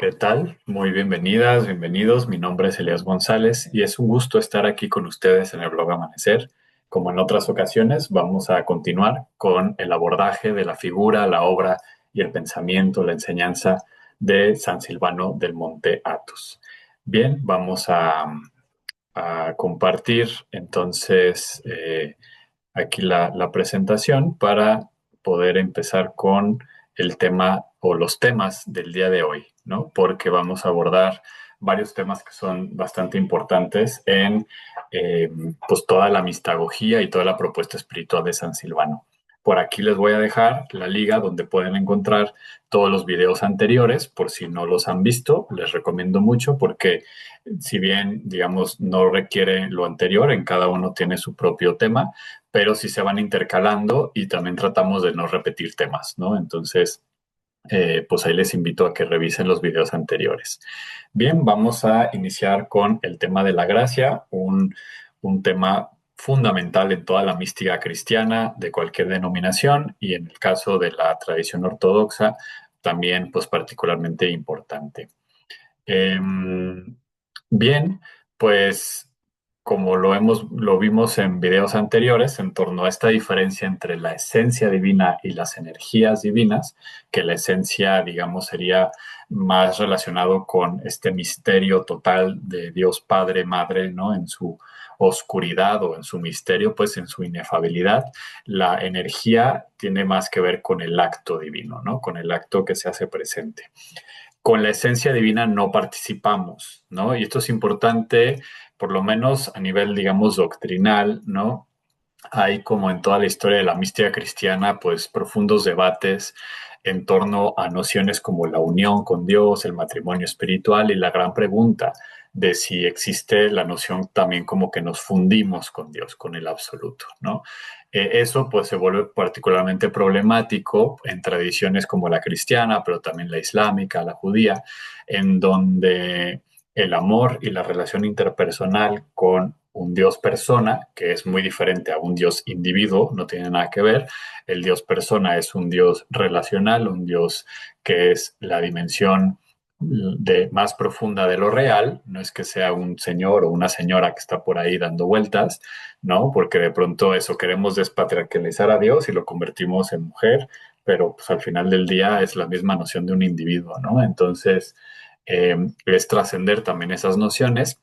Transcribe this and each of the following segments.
¿Qué tal? Muy bienvenidas, bienvenidos. Mi nombre es Elías González y es un gusto estar aquí con ustedes en el blog Amanecer. Como en otras ocasiones, vamos a continuar con el abordaje de la figura, la obra y el pensamiento, la enseñanza de San Silvano del Monte Athos. Bien, vamos a compartir entonces aquí la presentación para poder empezar con el tema o los temas del día de hoy, ¿no? Porque vamos a abordar varios temas que son bastante importantes en pues toda la mistagogía y toda la propuesta espiritual de San Silvano. Por aquí les voy a dejar la liga donde pueden encontrar todos los videos anteriores, por si no los han visto, les recomiendo mucho porque si bien, digamos, no requiere lo anterior, en cada uno tiene su propio tema, pero sí se van intercalando y también tratamos de no repetir temas, ¿no? Entonces, pues ahí les invito a que revisen los videos anteriores. Bien, vamos a iniciar con el tema de la gracia, un tema fundamental en toda la mística cristiana de cualquier denominación y en el caso de la tradición ortodoxa, también pues particularmente importante. Bien, pues como lo vimos en videos anteriores, en torno a esta diferencia entre la esencia divina y las energías divinas, que la esencia, digamos, sería más relacionado con este misterio total de Dios Padre, Madre, ¿no? En su oscuridad o en su misterio, pues en su inefabilidad. La energía tiene más que ver con el acto divino, ¿no? Con el acto que se hace presente. Con la esencia divina no participamos, ¿no? Y esto es importante, por lo menos a nivel, digamos, doctrinal, ¿no? Hay, como en toda la historia de la mística cristiana, pues profundos debates en torno a nociones como la unión con Dios, el matrimonio espiritual y la gran pregunta de si existe la noción también como que nos fundimos con Dios, con el absoluto, ¿no? Eso pues se vuelve particularmente problemático en tradiciones como la cristiana, pero también la islámica, la judía, en donde el amor y la relación interpersonal con un Dios persona, que es muy diferente a un Dios individuo, no tiene nada que ver. El Dios persona es un Dios relacional, un Dios que es la dimensión más profunda de lo real, no es que sea un señor o una señora que está por ahí dando vueltas, ¿no? Porque de pronto eso queremos despatriarcalizar a Dios y lo convertimos en mujer, pero pues al final del día es la misma noción de un individuo, ¿no? Entonces, es trascender también esas nociones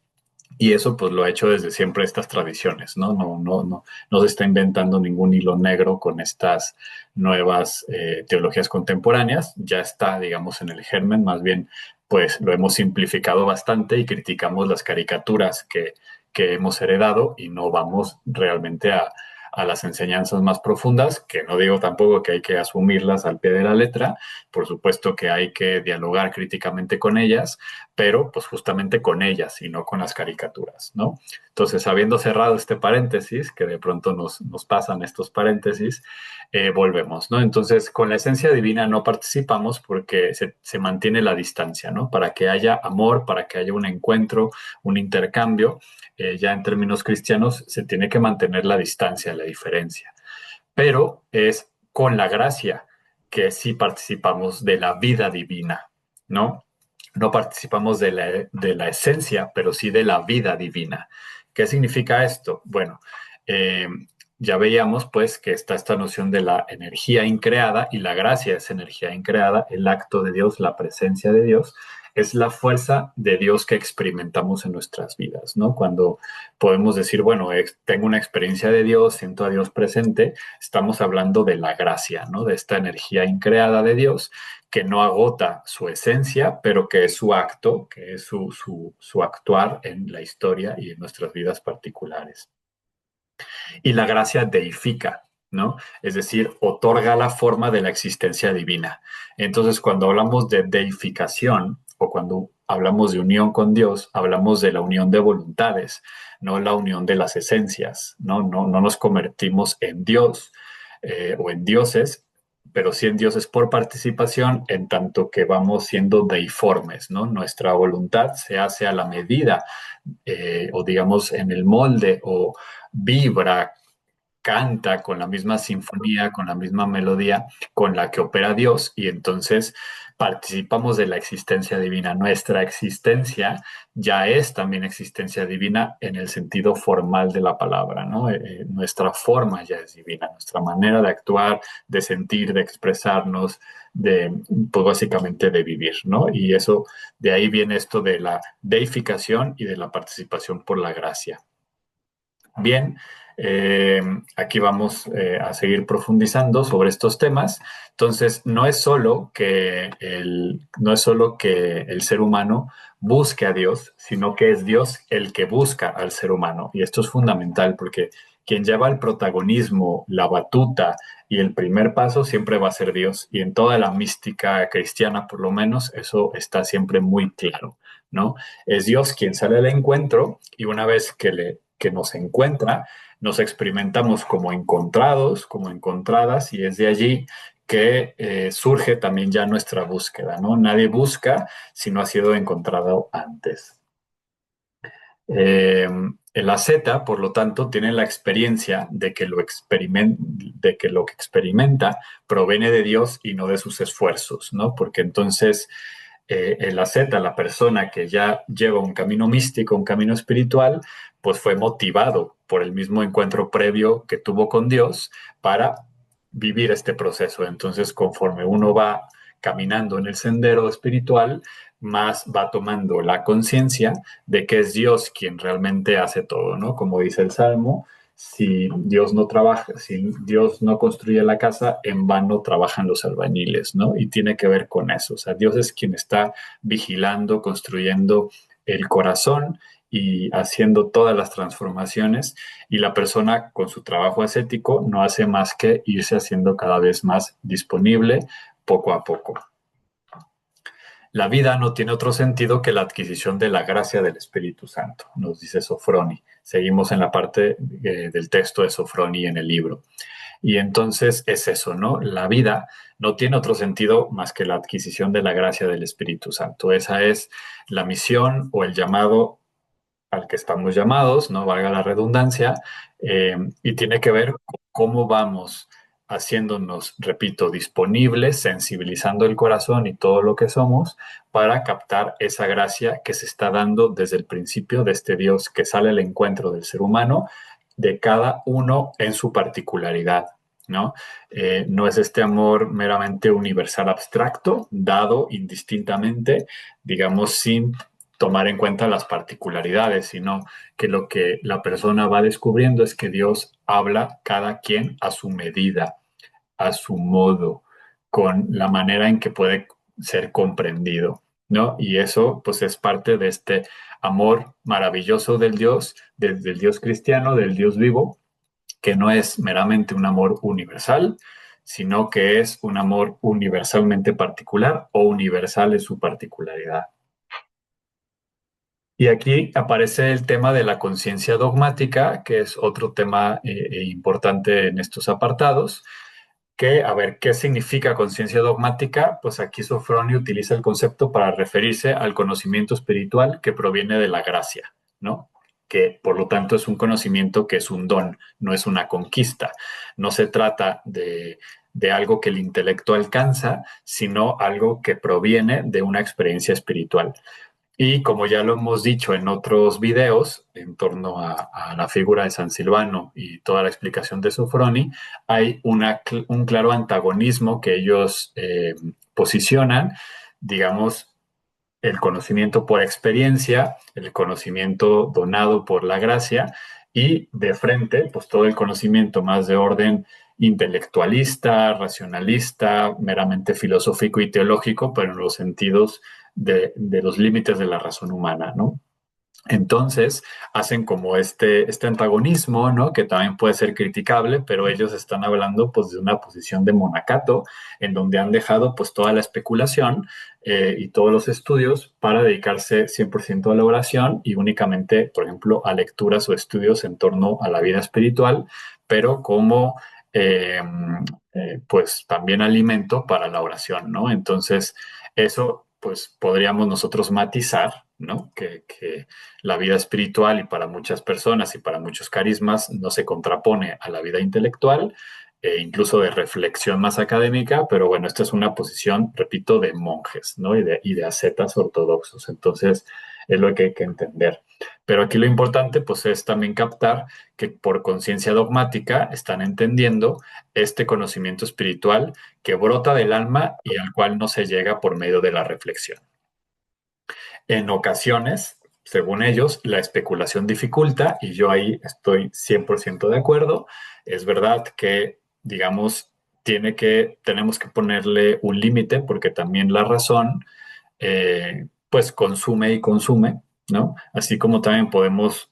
y eso pues lo ha hecho desde siempre estas tradiciones, ¿no? No se está inventando ningún hilo negro con estas nuevas teologías contemporáneas, ya está, digamos, en el germen, más bien pues lo hemos simplificado bastante y criticamos las caricaturas que hemos heredado y no vamos realmente a las enseñanzas más profundas, que no digo tampoco que hay que asumirlas al pie de la letra, por supuesto que hay que dialogar críticamente con ellas, pero pues justamente con ellas y no con las caricaturas, ¿no? Entonces, habiendo cerrado este paréntesis, que de pronto nos pasan estos paréntesis, volvemos, ¿no? Entonces, con la esencia divina no participamos porque se mantiene la distancia, ¿no? Para que haya amor, para que haya un encuentro, un intercambio, ya en términos cristianos, se tiene que mantener la distancia, la diferencia. Pero es con la gracia que sí participamos de la vida divina, ¿no? No participamos de la esencia, pero sí de la vida divina. ¿Qué significa esto? Bueno, eh, ya veíamos pues que está esta noción de la energía increada y la gracia es energía increada, el acto de Dios, la presencia de Dios, es la fuerza de Dios que experimentamos en nuestras vidas, ¿no? Cuando podemos decir, bueno, tengo una experiencia de Dios, siento a Dios presente, estamos hablando de la gracia, ¿no? De esta energía increada de Dios que no agota su esencia, pero que es su acto, que es su actuar en la historia y en nuestras vidas particulares. Y la gracia deifica, ¿no? Es decir, otorga la forma de la existencia divina. Entonces, cuando hablamos de deificación o cuando hablamos de unión con Dios, hablamos de la unión de voluntades, no la unión de las esencias, ¿no? No nos convertimos en Dios o en dioses, pero sí en dioses por participación, en tanto que vamos siendo deiformes, ¿no? Nuestra voluntad se hace a la medida o digamos en el molde o vibra, canta con la misma sinfonía, con la misma melodía con la que opera Dios y entonces participamos de la existencia divina. Nuestra existencia ya es también existencia divina en el sentido formal de la palabra, ¿no? Nuestra forma ya es divina, nuestra manera de actuar, de sentir, de expresarnos, pues básicamente de vivir, ¿no? Y eso, de ahí viene esto de la deificación y de la participación por la gracia. Bien, eh, aquí vamos a seguir profundizando sobre estos temas. Entonces, no es solo que el ser humano busque a Dios, sino que es Dios el que busca al ser humano. Y esto es fundamental porque quien lleva el protagonismo, la batuta y el primer paso siempre va a ser Dios. Y en toda la mística cristiana, por lo menos, eso está siempre muy claro, ¿no? Es Dios quien sale al encuentro y una vez que nos encuentra, nos experimentamos como encontrados, como encontradas, y es de allí que surge también ya nuestra búsqueda, ¿no? Nadie busca si no ha sido encontrado antes. El asceta, por lo tanto, tiene la experiencia de que lo que experimenta proviene de Dios y no de sus esfuerzos, ¿no? Porque entonces el asceta, la persona que ya lleva un camino místico, un camino espiritual, pues fue motivado por el mismo encuentro previo que tuvo con Dios para vivir este proceso. Entonces, conforme uno va caminando en el sendero espiritual, más va tomando la conciencia de que es Dios quien realmente hace todo, ¿no? Como dice el Salmo, si Dios no trabaja, si Dios no construye la casa, en vano trabajan los albañiles, ¿no? Y tiene que ver con eso. O sea, Dios es quien está vigilando, construyendo el corazón y haciendo todas las transformaciones. Y la persona con su trabajo ascético no hace más que irse haciendo cada vez más disponible poco a poco. La vida no tiene otro sentido que la adquisición de la gracia del Espíritu Santo, nos dice Sofroni. Seguimos en la parte del texto de Sofroni en el libro. Y entonces es eso, ¿no? La vida no tiene otro sentido más que la adquisición de la gracia del Espíritu Santo. Esa es la misión o el llamado al que estamos llamados, no valga la redundancia, y tiene que ver con cómo vamos haciéndonos, repito, disponibles, sensibilizando el corazón y todo lo que somos para captar esa gracia que se está dando desde el principio de este Dios que sale al encuentro del ser humano, de cada uno en su particularidad. ¿No? No es este amor meramente universal abstracto, dado indistintamente, digamos, sin tomar en cuenta las particularidades, sino que lo que la persona va descubriendo es que Dios habla cada quien a su medida, a su modo, con la manera en que puede ser comprendido, ¿no? Y eso pues es parte de este amor maravilloso del Dios, del Dios cristiano, del Dios vivo, que no es meramente un amor universal, sino que es un amor universalmente particular o universal en su particularidad. Y aquí aparece el tema de la conciencia dogmática, que es otro tema importante en estos apartados, que, a ver, ¿qué significa conciencia dogmática? Pues aquí Sofroni utiliza el concepto para referirse al conocimiento espiritual que proviene de la gracia, ¿no? Que por lo tanto es un conocimiento que es un don, no es una conquista. No se trata de algo que el intelecto alcanza, sino algo que proviene de una experiencia espiritual. Y como ya lo hemos dicho en otros videos en torno a la figura de San Silvano y toda la explicación de Sofroni, hay un claro antagonismo que ellos posicionan, digamos, el conocimiento por experiencia, el conocimiento donado por la gracia y de frente, pues todo el conocimiento más de orden intelectualista, racionalista, meramente filosófico y teológico, pero en los sentidos de los límites de la razón humana, ¿no? Entonces hacen como este antagonismo, ¿no? Que también puede ser criticable, pero ellos están hablando pues de una posición de monacato, en donde han dejado pues toda la especulación y todos los estudios para dedicarse 100% a la oración y únicamente, por ejemplo, a lecturas o estudios en torno a la vida espiritual, pero como eh, pues también alimento para la oración, ¿no? Entonces, eso pues podríamos nosotros matizar ¿no? Que la vida espiritual y para muchas personas y para muchos carismas no se contrapone a la vida intelectual, incluso de reflexión más académica, pero bueno, esta es una posición, repito, de monjes, ¿no? Y de ascetas ortodoxos. Entonces, es lo que hay que entender. Pero aquí lo importante, pues, es también captar que por conciencia dogmática están entendiendo este conocimiento espiritual que brota del alma y al cual no se llega por medio de la reflexión. En ocasiones, según ellos, la especulación dificulta, y yo ahí estoy 100% de acuerdo. Es verdad que, digamos, tenemos que ponerle un límite porque también la razón, pues consume y consume, ¿no? Así como también podemos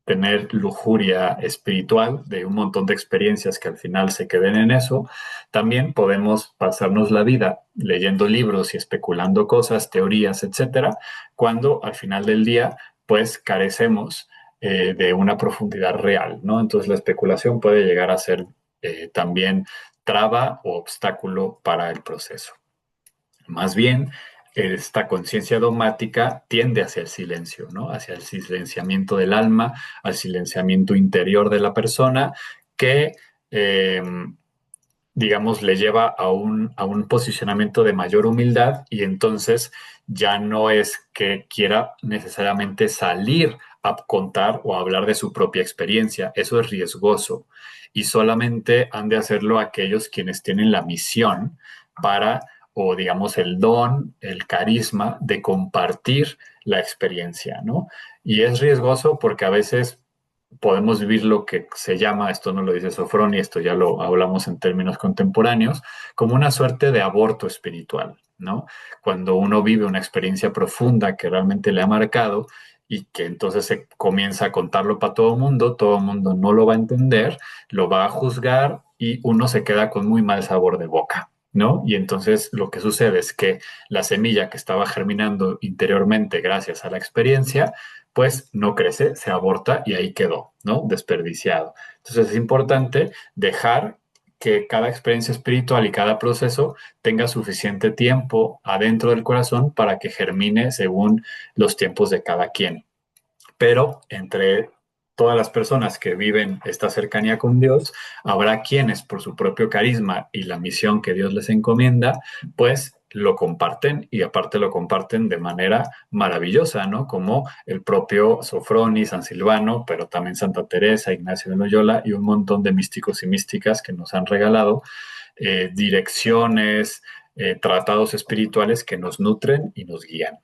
tener lujuria espiritual de un montón de experiencias que al final se queden en eso, también podemos pasarnos la vida leyendo libros y especulando cosas, teorías, etcétera, cuando al final del día, pues carecemos de una profundidad real, ¿no? Entonces la especulación puede llegar a ser también traba o obstáculo para el proceso. Más bien, esta conciencia dogmática tiende hacia el silencio, ¿no? Hacia el silenciamiento del alma, al silenciamiento interior de la persona, que, eh, digamos, le lleva a un posicionamiento de mayor humildad y entonces ya no es que quiera necesariamente salir a contar o a hablar de su propia experiencia. Eso es riesgoso y solamente han de hacerlo aquellos quienes tienen la misión para, o digamos, el don, el carisma de compartir la experiencia, ¿no? Y es riesgoso porque a veces podemos vivir lo que se llama, esto no lo dice Sofroni, esto ya lo hablamos en términos contemporáneos, como una suerte de aborto espiritual, ¿no? Cuando uno vive una experiencia profunda que realmente le ha marcado y que entonces se comienza a contarlo para todo el mundo no lo va a entender, lo va a juzgar y uno se queda con muy mal sabor de boca, ¿no? Y entonces lo que sucede es que la semilla que estaba germinando interiormente gracias a la experiencia, pues no crece, se aborta y ahí quedó, ¿no? Desperdiciado. Entonces es importante dejar que cada experiencia espiritual y cada proceso tenga suficiente tiempo adentro del corazón para que germine según los tiempos de cada quien. Pero entre todas las personas que viven esta cercanía con Dios, habrá quienes por su propio carisma y la misión que Dios les encomienda, pues lo comparten y aparte lo comparten de manera maravillosa, ¿no? Como el propio Sofroni, San Silvano, pero también Santa Teresa, Ignacio de Loyola y un montón de místicos y místicas que nos han regalado direcciones, tratados espirituales que nos nutren y nos guían.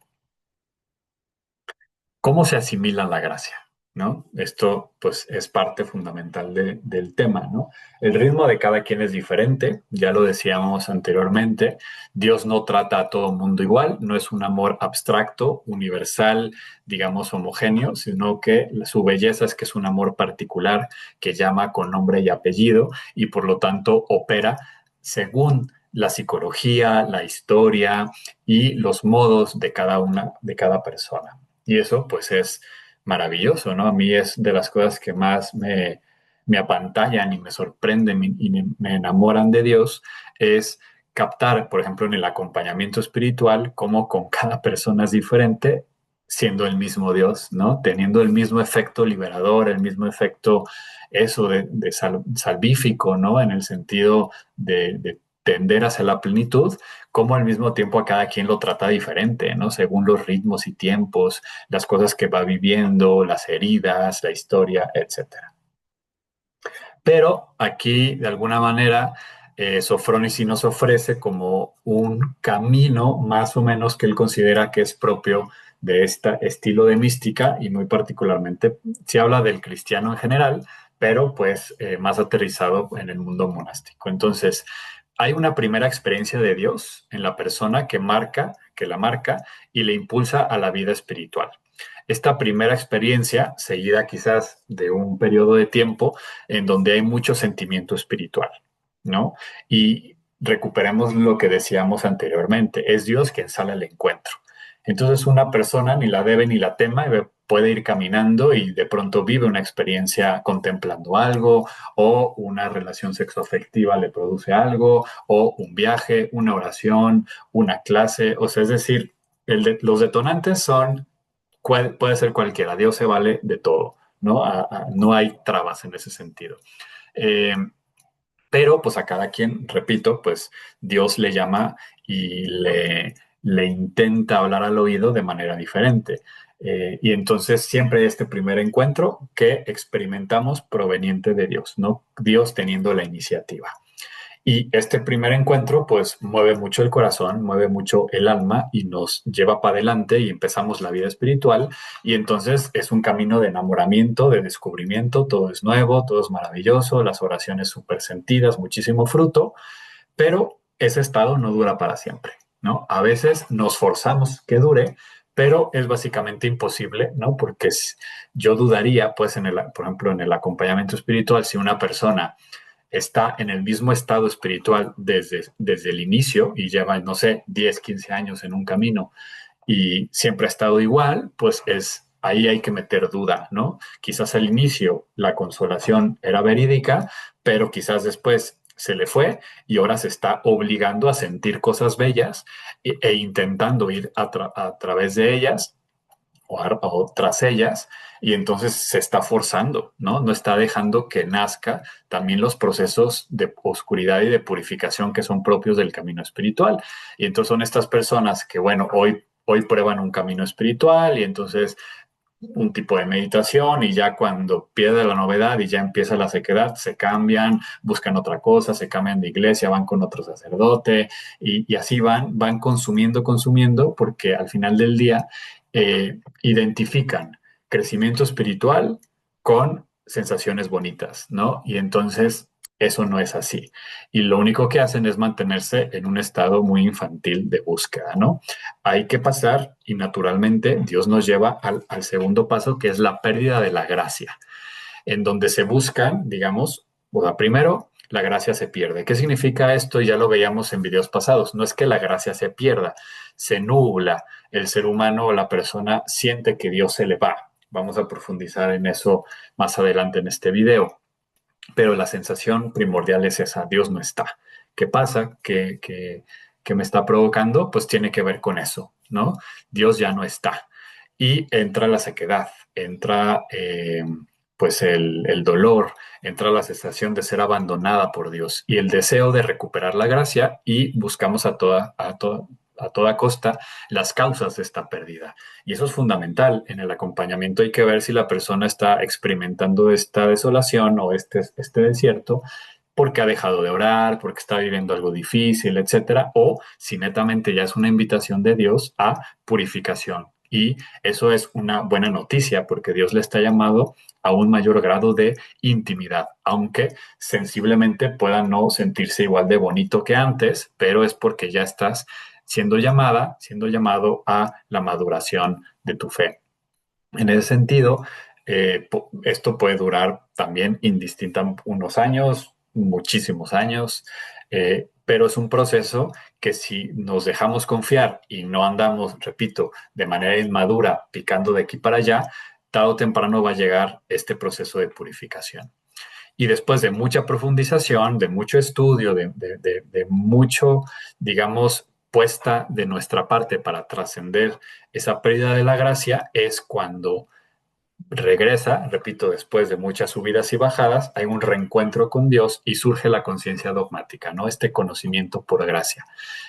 ¿Cómo se asimila la gracia? ¿No? Esto pues es parte fundamental del tema, ¿no? El ritmo de cada quien es diferente, ya lo decíamos anteriormente, Dios no trata a todo mundo igual, no es un amor abstracto, universal, digamos homogéneo, sino que su belleza es que es un amor particular que llama con nombre y apellido y por lo tanto opera según la psicología, la historia y los modos de cada persona. Y eso pues es maravilloso, ¿no? A mí es de las cosas que más me apantallan y me sorprenden y me enamoran de Dios, es captar, por ejemplo, en el acompañamiento espiritual, cómo con cada persona es diferente, siendo el mismo Dios, ¿no? Teniendo el mismo efecto liberador, el mismo efecto, eso de salvífico, ¿no? En el sentido de tender hacia la plenitud, como al mismo tiempo a cada quien lo trata diferente, ¿no? Según los ritmos y tiempos, las cosas que va viviendo, las heridas, la historia, etcétera. Pero aquí, de alguna manera, Sofroni sí nos ofrece como un camino más o menos que él considera que es propio de este estilo de mística y muy particularmente se habla del cristiano en general, pero pues más aterrizado en el mundo monástico. Entonces, hay una primera experiencia de Dios en la persona que la marca y le impulsa a la vida espiritual. Esta primera experiencia, seguida quizás de un periodo de tiempo en donde hay mucho sentimiento espiritual, ¿no? Y recuperemos lo que decíamos anteriormente, es Dios quien sale al encuentro. Entonces una persona ni la debe ni la tema, puede ir caminando y de pronto vive una experiencia contemplando algo o una relación sexoafectiva le produce algo o un viaje, una oración, una clase, o sea, es decir, los detonantes son puede ser cualquiera, Dios se vale de todo, ¿no? No hay trabas en ese sentido. Eh, pero pues a cada quien, repito, pues Dios le llama y le intenta hablar al oído de manera diferente. Y entonces siempre hay este primer encuentro que experimentamos proveniente de Dios, ¿no? Dios teniendo la iniciativa. Y este primer encuentro, pues, mueve mucho el corazón, mueve mucho el alma y nos lleva para adelante y empezamos la vida espiritual. Y entonces es un camino de enamoramiento, de descubrimiento, todo es nuevo, todo es maravilloso, las oraciones súper sentidas, muchísimo fruto, pero ese estado no dura para siempre, ¿no? A veces nos forzamos que dure, pero es básicamente imposible, ¿no? Porque yo dudaría, pues, por ejemplo, en el acompañamiento espiritual, si una persona está en el mismo estado espiritual desde el inicio y lleva, no sé, 10, 15 años en un camino y siempre ha estado igual, pues ahí hay que meter duda, ¿no? Quizás al inicio la consolación era verídica, pero quizás después se le fue y ahora se está obligando a sentir cosas bellas intentando ir a través de ellas o tras ellas, y entonces se está forzando, ¿no? No está dejando que nazca también los procesos de oscuridad y de purificación que son propios del camino espiritual. Y entonces son estas personas que, bueno, hoy prueban un camino espiritual y entonces un tipo de meditación y ya cuando pierde la novedad y ya empieza la sequedad, se cambian, buscan otra cosa, se cambian de iglesia, van con otro sacerdote y así van consumiendo, porque al final del día identifican crecimiento espiritual con sensaciones bonitas, ¿no? Y entonces eso no es así. Y lo único que hacen es mantenerse en un estado muy infantil de búsqueda, ¿no? Hay que pasar y naturalmente Dios nos lleva al segundo paso, que es la pérdida de la gracia, en donde se buscan, digamos, bueno, primero, la gracia se pierde. ¿Qué significa esto? Ya lo veíamos en videos pasados. No es que la gracia se pierda, se nubla. El ser humano o la persona siente que Dios se le va. Vamos a profundizar en eso más adelante en este video. Pero la sensación primordial es esa, Dios no está. ¿Qué pasa? ¿Qué me está provocando? Pues tiene que ver con eso, ¿no? Dios ya no está. Y entra la sequedad, entra pues el dolor, entra la sensación de ser abandonada por Dios y el deseo de recuperar la gracia y buscamos a toda costa las causas de esta pérdida. Y eso es fundamental. En el acompañamiento hay que ver si la persona está experimentando esta desolación o este desierto porque ha dejado de orar, porque está viviendo algo difícil, etcétera, o si netamente ya es una invitación de Dios a purificación. Y eso es una buena noticia porque Dios le está llamado a un mayor grado de intimidad, aunque sensiblemente pueda no sentirse igual de bonito que antes, pero es porque ya estás siendo llamado a la maduración de tu fe. En ese sentido, esto puede durar también indistinta unos años, muchísimos años, pero es un proceso que si nos dejamos confiar y no andamos, repito, de manera inmadura, picando de aquí para allá, tarde o temprano va a llegar este proceso de purificación. Y después de mucha profundización, de mucho estudio, de mucho, digamos, puesta de nuestra parte para trascender esa pérdida de la gracia, es cuando regresa, repito, después de muchas subidas y bajadas, hay un reencuentro con Dios y surge la conciencia dogmática, ¿no? Este conocimiento por gracia.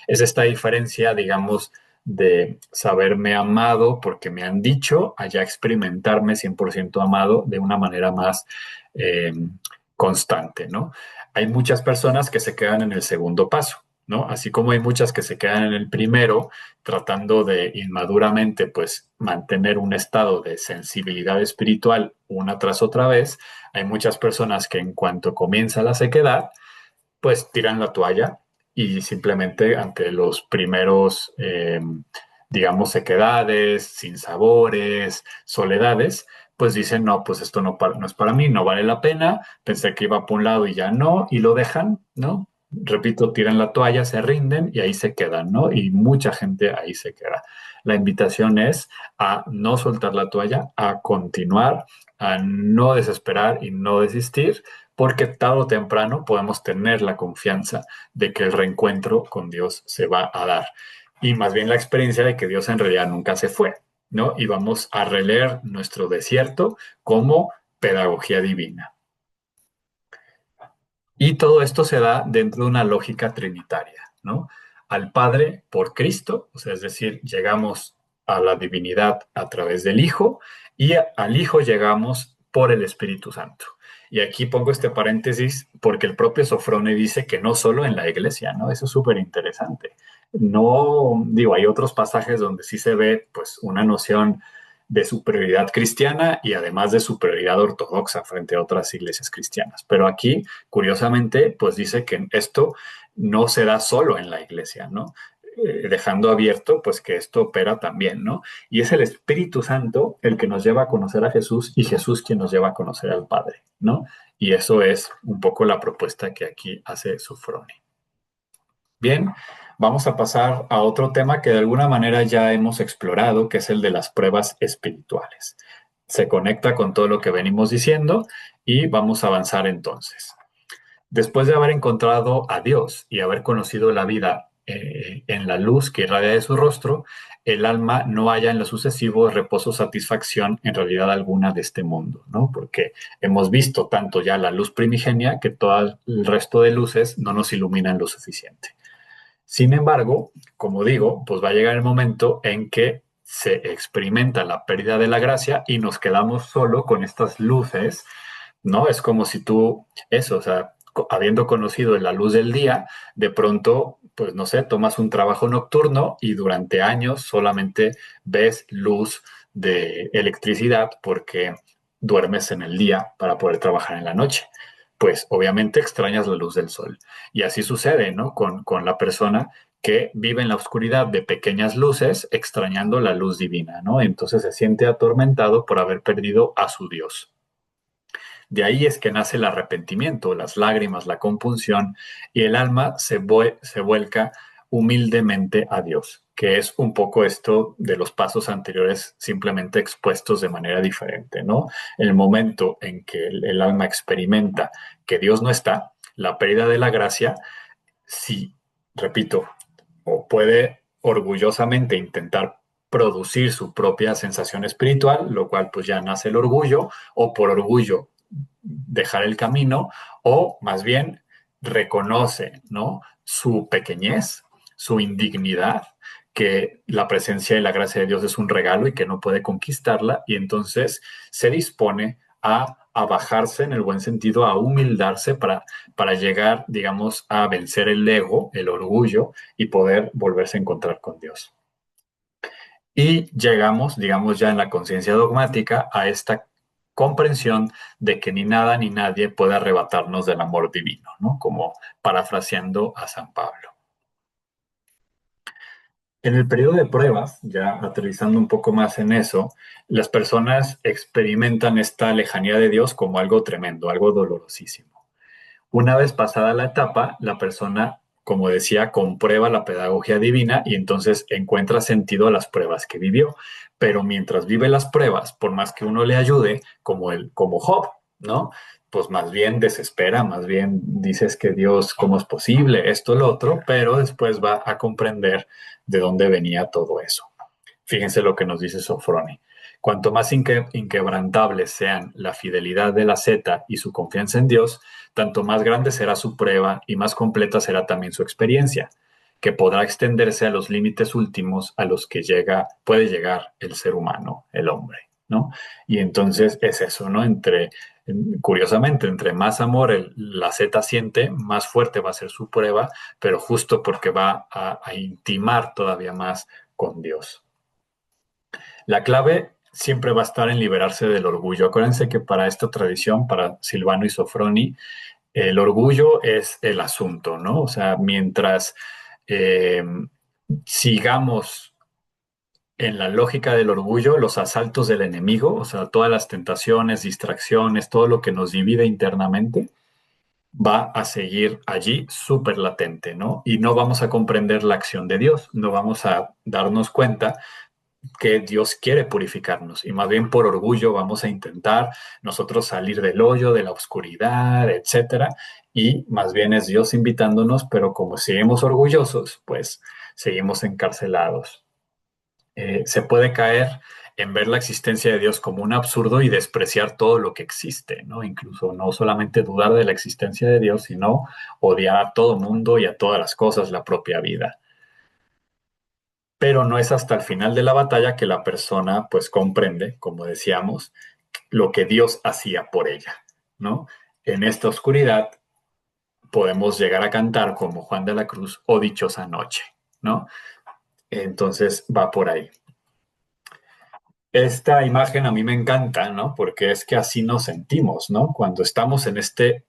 Es esta diferencia, digamos, de saberme amado porque me han dicho, allá experimentarme 100% amado de una manera más eh, constante, ¿no? Hay muchas personas que se quedan en el segundo paso, ¿no? Así como hay muchas que se quedan en el primero, tratando de inmaduramente, pues, mantener un estado de sensibilidad espiritual una tras otra vez, hay muchas personas que en cuanto comienza la sequedad, pues tiran la toalla y simplemente ante los primeros, digamos, sequedades, sinsabores, soledades, pues dicen, no, pues esto no es para mí, no vale la pena, pensé que iba por un lado y ya no, y lo dejan, ¿no? Repito, tiran la toalla, se rinden y ahí se quedan, ¿no? Y mucha gente ahí se queda. La invitación es a no soltar la toalla, a continuar, a no desesperar y no desistir, porque tarde o temprano podemos tener la confianza de que el reencuentro con Dios se va a dar. Y más bien la experiencia de que Dios en realidad nunca se fue, ¿no? Y vamos a releer nuestro desierto como pedagogía divina. Y todo esto se da dentro de una lógica trinitaria, ¿no? Al Padre por Cristo, o sea, es decir, llegamos a la divinidad a través del Hijo y al Hijo llegamos por el Espíritu Santo. Y aquí pongo este paréntesis porque el propio Sofrone dice que no solo en la iglesia, ¿no? Eso es súper interesante. No, digo, hay otros pasajes donde sí se ve, pues, una noción de superioridad cristiana y además de superioridad ortodoxa frente a otras iglesias cristianas. Pero aquí, curiosamente, pues dice que esto no se da solo en la iglesia, ¿no? Dejando abierto, pues que esto opera también, ¿no? Y es el Espíritu Santo el que nos lleva a conocer a Jesús y Jesús quien nos lleva a conocer al Padre, ¿no? Y eso es un poco la propuesta que aquí hace Sufroni. Bien, vamos a pasar a otro tema que de alguna manera ya hemos explorado, que es el de las pruebas espirituales. Se conecta con todo lo que venimos diciendo y vamos a avanzar entonces. Después de haber encontrado a Dios y haber conocido la vida en la luz que irradia de su rostro, el alma no halla en lo sucesivo reposo o satisfacción en realidad alguna de este mundo, ¿no? Porque hemos visto tanto ya la luz primigenia que todo el resto de luces no nos iluminan lo suficiente. Sin embargo, como digo, pues va a llegar el momento en que se experimenta la pérdida de la gracia y nos quedamos solo con estas luces, ¿no? Es como si tú, eso, o sea, habiendo conocido la luz del día, de pronto, pues no sé, tomas un trabajo nocturno y durante años solamente ves luz de electricidad porque duermes en el día para poder trabajar en la noche. Pues obviamente extrañas la luz del sol. Y así sucede, ¿no? Con la persona que vive en la oscuridad de pequeñas luces, extrañando la luz divina, ¿no? Entonces se siente atormentado por haber perdido a su Dios. De ahí es que nace el arrepentimiento, las lágrimas, la compunción, y el alma se vuelca humildemente a Dios, que es un poco esto de los pasos anteriores simplemente expuestos de manera diferente, ¿no? El momento en que el alma experimenta que Dios no está, la pérdida de la gracia, sí, repito, o puede orgullosamente intentar producir su propia sensación espiritual, lo cual pues ya nace el orgullo, o por orgullo dejar el camino, o más bien reconoce, ¿no? Su pequeñez, su indignidad, que la presencia y la gracia de Dios es un regalo y que no puede conquistarla, y entonces se dispone a bajarse en el buen sentido, a humildarse para llegar, digamos, a vencer el ego, el orgullo y poder volverse a encontrar con Dios. Y llegamos, digamos, ya en la conciencia dogmática a esta comprensión de que ni nada ni nadie puede arrebatarnos del amor divino, ¿no? Como parafraseando a San Pablo. En el periodo de pruebas, ya aterrizando un poco más en eso, las personas experimentan esta lejanía de Dios como algo tremendo, algo dolorosísimo. Una vez pasada la etapa, la persona, como decía, comprueba la pedagogía divina y entonces encuentra sentido a las pruebas que vivió. Pero mientras vive las pruebas, por más que uno le ayude, como Job, ¿no? Pues más bien desespera, más bien dices que Dios, ¿cómo es posible? Esto, lo otro, pero después va a comprender de dónde venía todo eso. Fíjense lo que nos dice Sofroni. Cuanto más inquebrantables sean la fidelidad de la zeta y su confianza en Dios, tanto más grande será su prueba y más completa será también su experiencia, que podrá extenderse a los límites últimos a los que puede llegar el ser humano, el hombre, ¿no? Y entonces es eso, ¿no? Curiosamente, entre más amor la zeta siente, más fuerte va a ser su prueba, pero justo porque va a intimar todavía más con Dios. La clave siempre va a estar en liberarse del orgullo. Acuérdense que para esta tradición, para Silvano y Sofroni, el orgullo es el asunto, ¿no? O sea, mientras eh, sigamos en la lógica del orgullo, los asaltos del enemigo, o sea, todas las tentaciones, distracciones, todo lo que nos divide internamente, va a seguir allí súper latente, ¿no? Y no vamos a comprender la acción de Dios, no vamos a darnos cuenta que Dios quiere purificarnos y más bien por orgullo vamos a intentar nosotros salir del hoyo, de la oscuridad, etcétera, y más bien es Dios invitándonos, pero como seguimos orgullosos, pues seguimos encarcelados. se puede caer en ver la existencia de Dios como un absurdo y despreciar todo lo que existe, ¿no? Incluso no solamente dudar de la existencia de Dios, sino odiar a todo mundo y a todas las cosas, la propia vida. Pero no es hasta el final de la batalla que la persona pues comprende, como decíamos, lo que Dios hacía por ella, ¿no? En esta oscuridad podemos llegar a cantar como Juan de la Cruz o dichosa noche, ¿no? Entonces va por ahí. Esta imagen a mí me encanta, ¿no? Porque es que así nos sentimos, ¿no? Cuando estamos en esta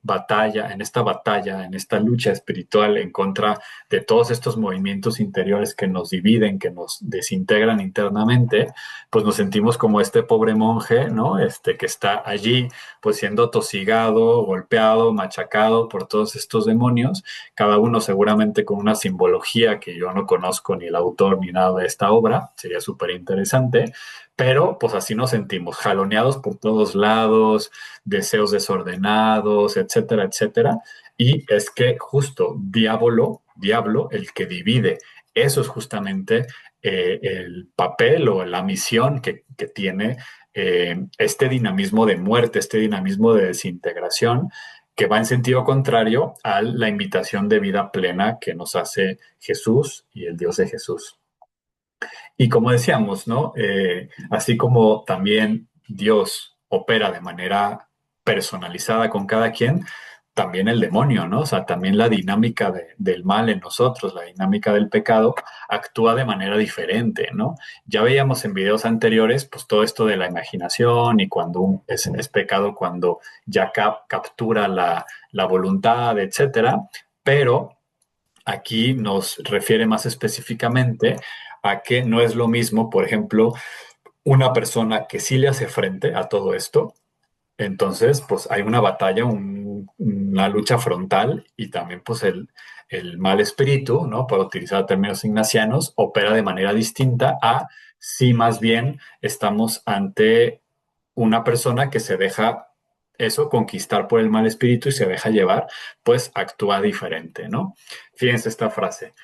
lucha espiritual en contra de todos estos movimientos interiores que nos dividen, que nos desintegran internamente, pues nos sentimos como este pobre monje, ¿no? Que está allí, pues siendo tosigado, golpeado, machacado por todos estos demonios, cada uno seguramente con una simbología que yo no conozco ni el autor ni nada de esta obra, sería súper interesante, pero pues así nos sentimos, jaloneados por todos lados, deseos desordenados, etcétera, etcétera. Y es que justo diablo, el que divide, eso es justamente el papel o la misión que tiene este dinamismo de muerte, este dinamismo de desintegración, que va en sentido contrario a la invitación de vida plena que nos hace Jesús y el Dios de Jesús. Y como decíamos, ¿no? Así como también Dios opera de manera personalizada con cada quien, también el demonio, ¿no? O sea, también la dinámica del mal en nosotros, la dinámica del pecado, actúa de manera diferente, ¿no? Ya veíamos en videos anteriores, pues todo esto de la imaginación y cuando es pecado, cuando ya captura la voluntad, etcétera, pero aquí nos refiere más específicamente a que no es lo mismo, por ejemplo, una persona que sí le hace frente a todo esto. Entonces, pues hay una batalla, una lucha frontal y también pues el mal espíritu, ¿no? Para utilizar términos ignacianos, opera de manera distinta a si más bien estamos ante una persona que se deja eso conquistar por el mal espíritu y se deja llevar, pues actúa diferente, ¿no? Fíjense esta frase.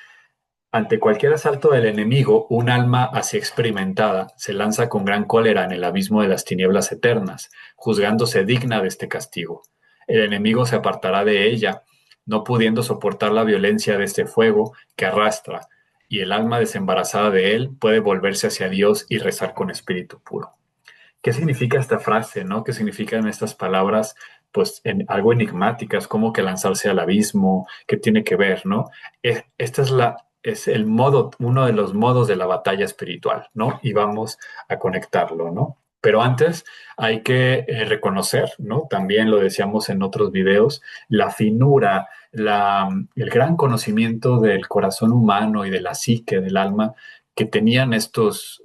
Ante cualquier asalto del enemigo, un alma así experimentada se lanza con gran cólera en el abismo de las tinieblas eternas, juzgándose digna de este castigo. El enemigo se apartará de ella, no pudiendo soportar la violencia de este fuego que arrastra, y el alma desembarazada de él puede volverse hacia Dios y rezar con espíritu puro. ¿Qué significa esta frase, no? ¿Qué significan estas palabras, pues, algo enigmáticas, como que lanzarse al abismo? ¿Qué tiene que ver, no? Esta es el modo, uno de los modos de la batalla espiritual, ¿no? Y vamos a conectarlo, ¿no? Pero antes hay que reconocer, ¿no? También lo decíamos en otros videos, la finura, el gran conocimiento del corazón humano y de la psique, del alma, que tenían estos,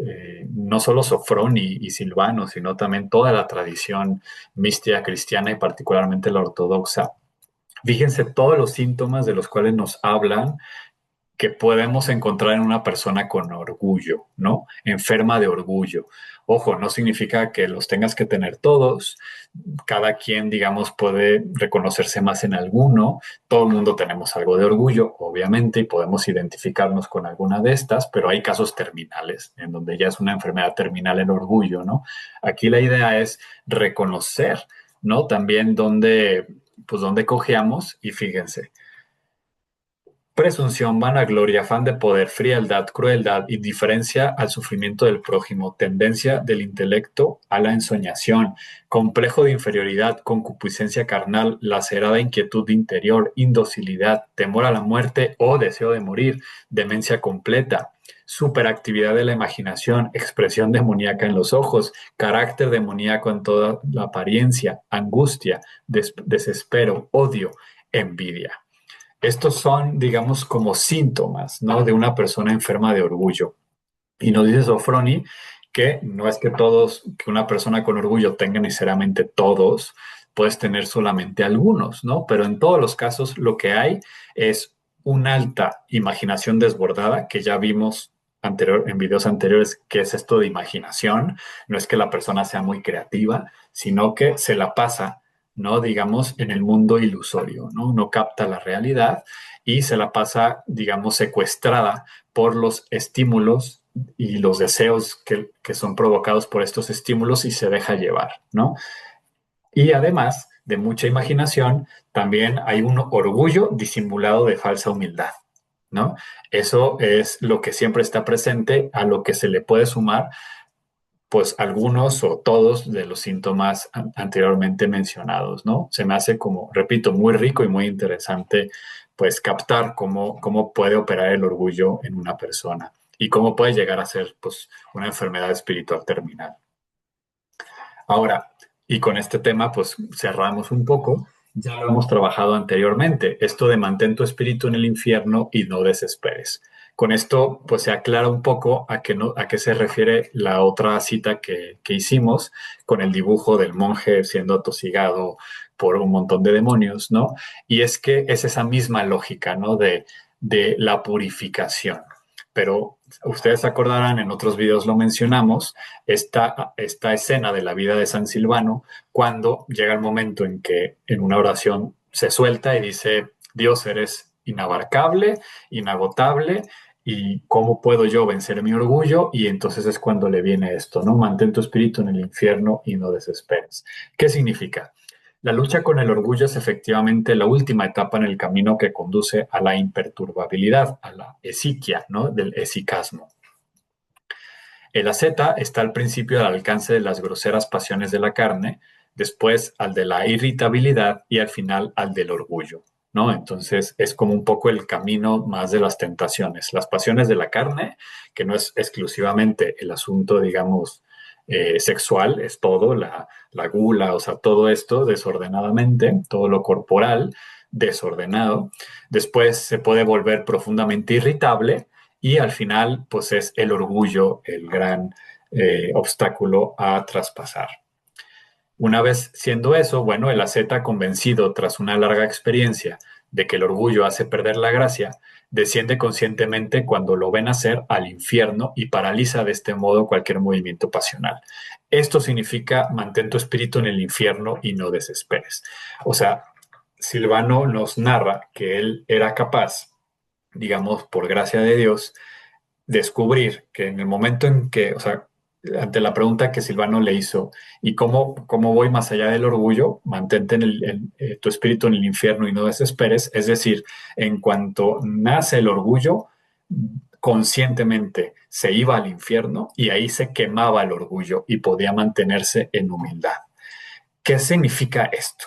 no solo Sofrón y Silvano, sino también toda la tradición mística cristiana y particularmente la ortodoxa. Fíjense todos los síntomas de los cuales nos hablan que podemos encontrar en una persona con orgullo, ¿no? Enferma de orgullo. Ojo, no significa que los tengas que tener todos. Cada quien, digamos, puede reconocerse más en alguno. Todo el mundo tenemos algo de orgullo, obviamente, y podemos identificarnos con alguna de estas, pero hay casos terminales, en donde ya es una enfermedad terminal el orgullo, ¿no? Aquí la idea es reconocer, ¿no? También dónde cojeamos y fíjense. Presunción, vanagloria, afán de poder, frialdad, crueldad, indiferencia al sufrimiento del prójimo, tendencia del intelecto a la ensoñación, complejo de inferioridad, concupiscencia carnal, lacerada inquietud interior, indocilidad, temor a la muerte o deseo de morir, demencia completa, superactividad de la imaginación, expresión demoníaca en los ojos, carácter demoníaco en toda la apariencia, angustia, desespero, odio, envidia. Estos son, digamos, como síntomas, ¿no? De una persona enferma de orgullo. Y nos dice Sofroni que no es que que una persona con orgullo tenga necesariamente todos, puedes tener solamente algunos, ¿no? Pero en todos los casos lo que hay es una alta imaginación desbordada, que ya vimos en videos anteriores qué es esto de imaginación. No es que la persona sea muy creativa, sino que se la pasa, ¿no? Digamos, en el mundo ilusorio, ¿no? No capta la realidad y se la pasa, digamos, secuestrada por los estímulos y los deseos que son provocados por estos estímulos y se deja llevar, ¿no? Y además de mucha imaginación, también hay un orgullo disimulado de falsa humildad, ¿no? Eso es lo que siempre está presente, a lo que se le puede sumar pues algunos o todos de los síntomas anteriormente mencionados, ¿no? Se me hace como, repito, muy rico y muy interesante, pues captar cómo puede operar el orgullo en una persona y cómo puede llegar a ser, pues, una enfermedad espiritual terminal. Ahora, y con este tema, pues cerramos un poco. Ya lo hemos trabajado anteriormente, esto de mantén tu espíritu en el infierno y no desesperes. Con esto, pues se aclara un poco a qué, no, a qué se refiere la otra cita que hicimos con el dibujo del monje siendo atosigado por un montón de demonios, ¿no? Y es que es esa misma lógica, ¿no? De la purificación. Pero ustedes se acordarán, en otros videos lo mencionamos, esta escena de la vida de San Silvano, cuando llega el momento en que en una oración se suelta y dice, Dios, eres inabarcable, inagotable, y cómo puedo yo vencer mi orgullo, y entonces es cuando le viene esto, ¿no? Mantén tu espíritu en el infierno y no desesperes. ¿Qué significa? La lucha con el orgullo es efectivamente la última etapa en el camino que conduce a la imperturbabilidad, a la esiquia, ¿no? Del esicasmo. El asceta está al principio al alcance de las groseras pasiones de la carne, después al de la irritabilidad y al final al del orgullo, ¿no? Entonces es como un poco el camino más de las tentaciones. Las pasiones de la carne, que no es exclusivamente el asunto, digamos, sexual, es todo, la gula, o sea, todo esto desordenadamente, todo lo corporal desordenado. Después se puede volver profundamente irritable y al final, pues es el orgullo el gran obstáculo a traspasar. Una vez siendo eso, bueno, el asceta convencido tras una larga experiencia de que el orgullo hace perder la gracia, desciende conscientemente cuando lo ven hacer al infierno y paraliza de este modo cualquier movimiento pasional. Esto significa mantén tu espíritu en el infierno y no desesperes. O sea, Silvano nos narra que él era capaz, digamos, por gracia de Dios, descubrir que en el momento en que, o sea, ante la pregunta que Silvano le hizo, ¿y cómo voy más allá del orgullo? Mantente tu espíritu en el infierno y no desesperes. Es decir, en cuanto nace el orgullo, conscientemente se iba al infierno y ahí se quemaba el orgullo y podía mantenerse en humildad. ¿Qué significa esto?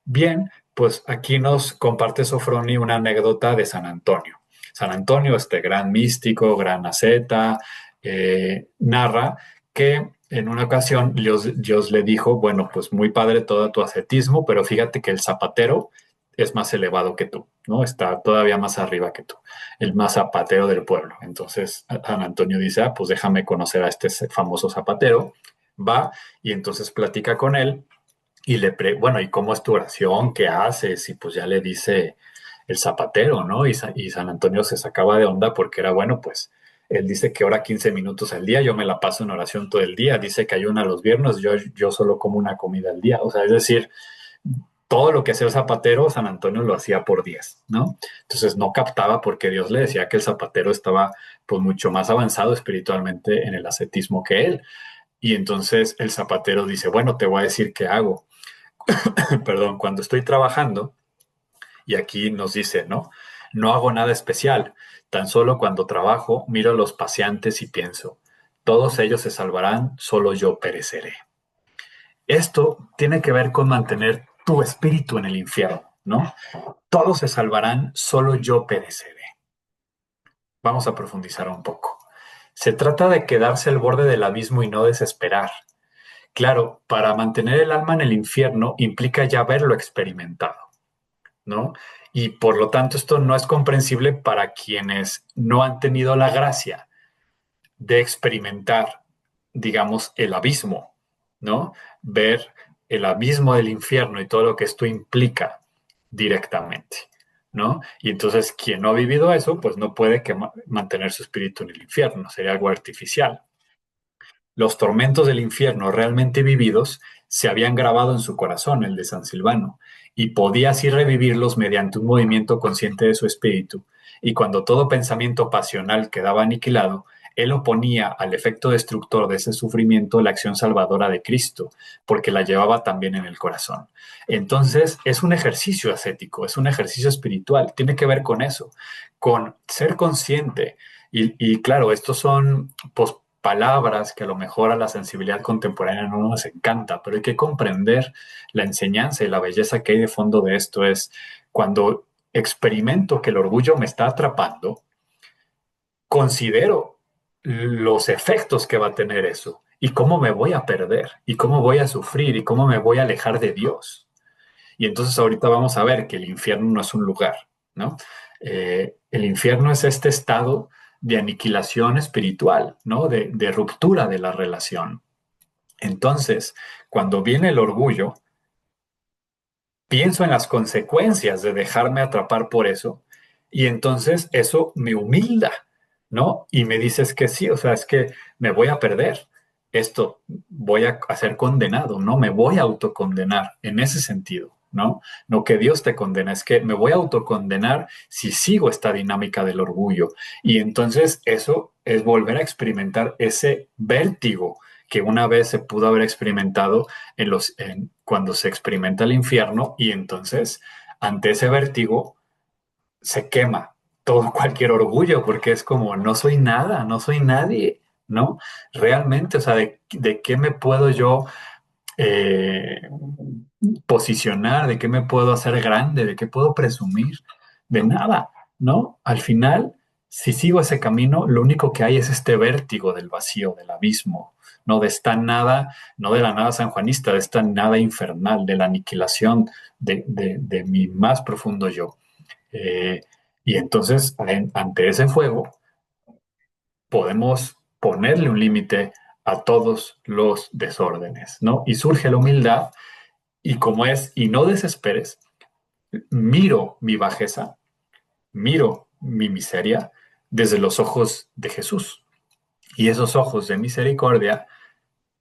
Bien, pues aquí nos comparte Sofroni una anécdota de San Antonio. San Antonio, este gran místico, gran asceta, narra que en una ocasión Dios le dijo, bueno, pues muy padre todo tu ascetismo, pero fíjate que el zapatero es más elevado que tú, ¿no? Está todavía más arriba que tú, el más zapatero del pueblo. Entonces San Antonio dice, ah, pues déjame conocer a este famoso zapatero. Va y entonces platica con él y bueno, ¿y cómo es tu oración? ¿Qué haces? Y pues ya le dice el zapatero, ¿no? Y San Antonio se sacaba de onda porque era, bueno, pues él dice que ora 15 minutos al día, yo me la paso en oración todo el día, dice que ayuna los viernes, yo solo como una comida al día. O sea, es decir, todo lo que hacía el zapatero, San Antonio lo hacía por 10, ¿no? Entonces no captaba porque Dios le decía que el zapatero estaba pues mucho más avanzado espiritualmente en el ascetismo que él. Y entonces el zapatero dice, bueno, te voy a decir qué hago. Perdón, cuando estoy trabajando, y aquí nos dice, ¿no? No hago nada especial, tan solo cuando trabajo miro a los paseantes y pienso, todos ellos se salvarán, solo yo pereceré. Esto tiene que ver con mantener tu espíritu en el infierno, ¿no? Todos se salvarán, solo yo pereceré. Vamos a profundizar un poco. Se trata de quedarse al borde del abismo y no desesperar. Claro, para mantener el alma en el infierno implica ya haberlo experimentado, ¿no? Y por lo tanto esto no es comprensible para quienes no han tenido la gracia de experimentar, digamos, el abismo, ¿no? Ver el abismo del infierno y todo lo que esto implica directamente, ¿no? Y entonces quien no ha vivido eso, pues no puede mantener su espíritu en el infierno, sería algo artificial. Los tormentos del infierno realmente vividos se habían grabado en su corazón, el de San Silvano, y podía así revivirlos mediante un movimiento consciente de su espíritu. Y cuando todo pensamiento pasional quedaba aniquilado, él oponía al efecto destructor de ese sufrimiento la acción salvadora de Cristo, porque la llevaba también en el corazón. Entonces, es un ejercicio ascético, es un ejercicio espiritual, tiene que ver con eso, con ser consciente. Y claro, estos son pues, palabras que a lo mejor a la sensibilidad contemporánea no nos encanta, pero hay que comprender la enseñanza y la belleza que hay de fondo de esto. Es cuando experimento que el orgullo me está atrapando, considero los efectos que va a tener eso y cómo me voy a perder y cómo voy a sufrir y cómo me voy a alejar de Dios. Y entonces ahorita vamos a ver que el infierno no es un lugar, ¿no? El infierno es este estado de aniquilación espiritual, ¿no? De ruptura de la relación. Entonces, cuando viene el orgullo, pienso en las consecuencias de dejarme atrapar por eso y entonces eso me humilda, ¿no? Y me dices que sí, o sea, es que me voy a perder. Esto voy a ser condenado, ¿no? Me voy a autocondenar en ese sentido, ¿no? No que Dios te condena, es que me voy a autocondenar si sigo esta dinámica del orgullo. Y entonces eso es volver a experimentar ese vértigo que una vez se pudo haber experimentado cuando se experimenta el infierno y entonces ante ese vértigo se quema todo cualquier orgullo porque es como no soy nada, no soy nadie, ¿no? Realmente, o sea, ¿de qué me puedo yo eh, posicionar? ¿De qué me puedo hacer grande? ¿De qué puedo presumir? De nada, ¿no? Al final, si sigo ese camino, lo único que hay es este vértigo del vacío, del abismo, no de esta nada, no de la nada sanjuanista, de esta nada infernal, de la aniquilación de mi más profundo yo. Eh, y entonces, ante ese fuego, podemos ponerle un límite a todos los desórdenes, ¿no? Y surge la humildad y como es, y no desesperes, miro mi bajeza, miro mi miseria desde los ojos de Jesús. Y esos ojos de misericordia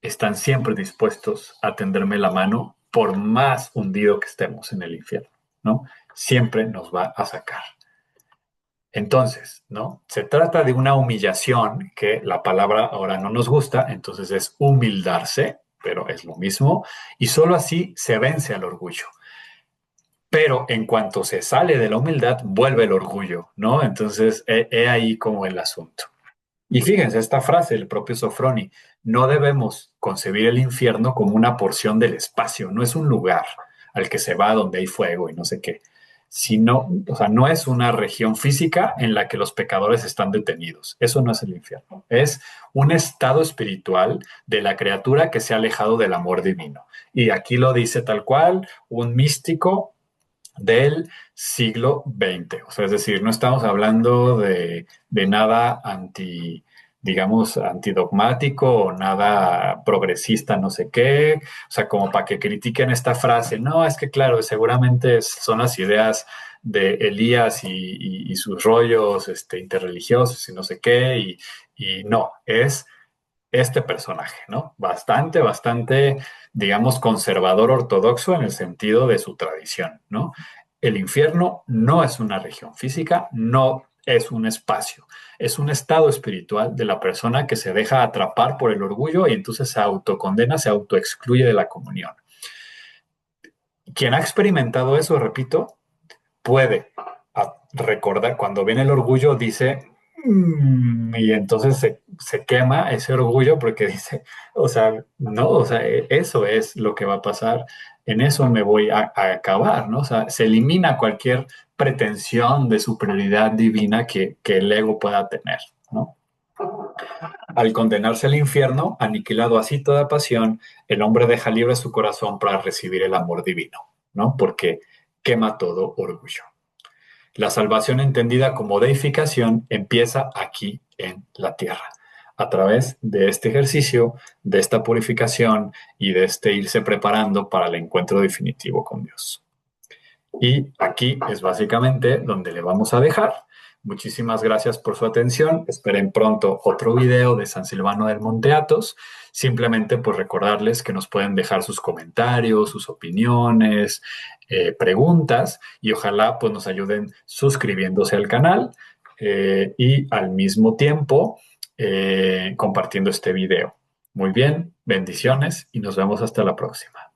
están siempre dispuestos a tenderme la mano por más hundido que estemos en el infierno, ¿no? Siempre nos va a sacar. Entonces, ¿no? Se trata de una humillación que la palabra ahora no nos gusta, entonces es humildarse, pero es lo mismo, y solo así se vence al orgullo. Pero en cuanto se sale de la humildad, vuelve el orgullo, ¿no? Entonces, he ahí como el asunto. Y fíjense, esta frase del propio Sofroni, no debemos concebir el infierno como una porción del espacio, no es un lugar al que se va donde hay fuego y no sé qué, sino, o sea, no es una región física en la que los pecadores están detenidos, eso no es el infierno, es un estado espiritual de la criatura que se ha alejado del amor divino. Y aquí lo dice tal cual un místico del siglo XX. O sea, es decir, no estamos hablando de nada digamos, antidogmático o nada progresista, no sé qué. O sea, como para que critiquen esta frase. No, es que claro, seguramente son las ideas de Elías y sus rollos interreligiosos y no sé qué. Y no, es este personaje, ¿no? Bastante, digamos, conservador ortodoxo en el sentido de su tradición, ¿no? El infierno no es una región física, no es un espacio, es un estado espiritual de la persona que se deja atrapar por el orgullo y entonces se autocondena, se autoexcluye de la comunión. Quien ha experimentado eso, repito, puede recordar, cuando viene el orgullo, dice, y entonces se quema ese orgullo porque dice, o sea, no, o sea, eso es lo que va a pasar, en eso me voy a acabar, ¿no? O sea, se elimina cualquier pretensión de superioridad divina que el ego pueda tener, ¿no? Al condenarse al infierno, aniquilado así toda pasión, el hombre deja libre su corazón para recibir el amor divino, ¿no? Porque quema todo orgullo. La salvación entendida como deificación empieza aquí en la tierra, a través de este ejercicio, de esta purificación y de este irse preparando para el encuentro definitivo con Dios. Y aquí es básicamente donde le vamos a dejar. Muchísimas gracias por su atención. Esperen pronto otro video de San Silvano del Monte Athos. Simplemente por recordarles que nos pueden dejar sus comentarios, sus opiniones, preguntas y ojalá pues nos ayuden suscribiéndose al canal y al mismo tiempo compartiendo este video. Muy bien, bendiciones y nos vemos hasta la próxima.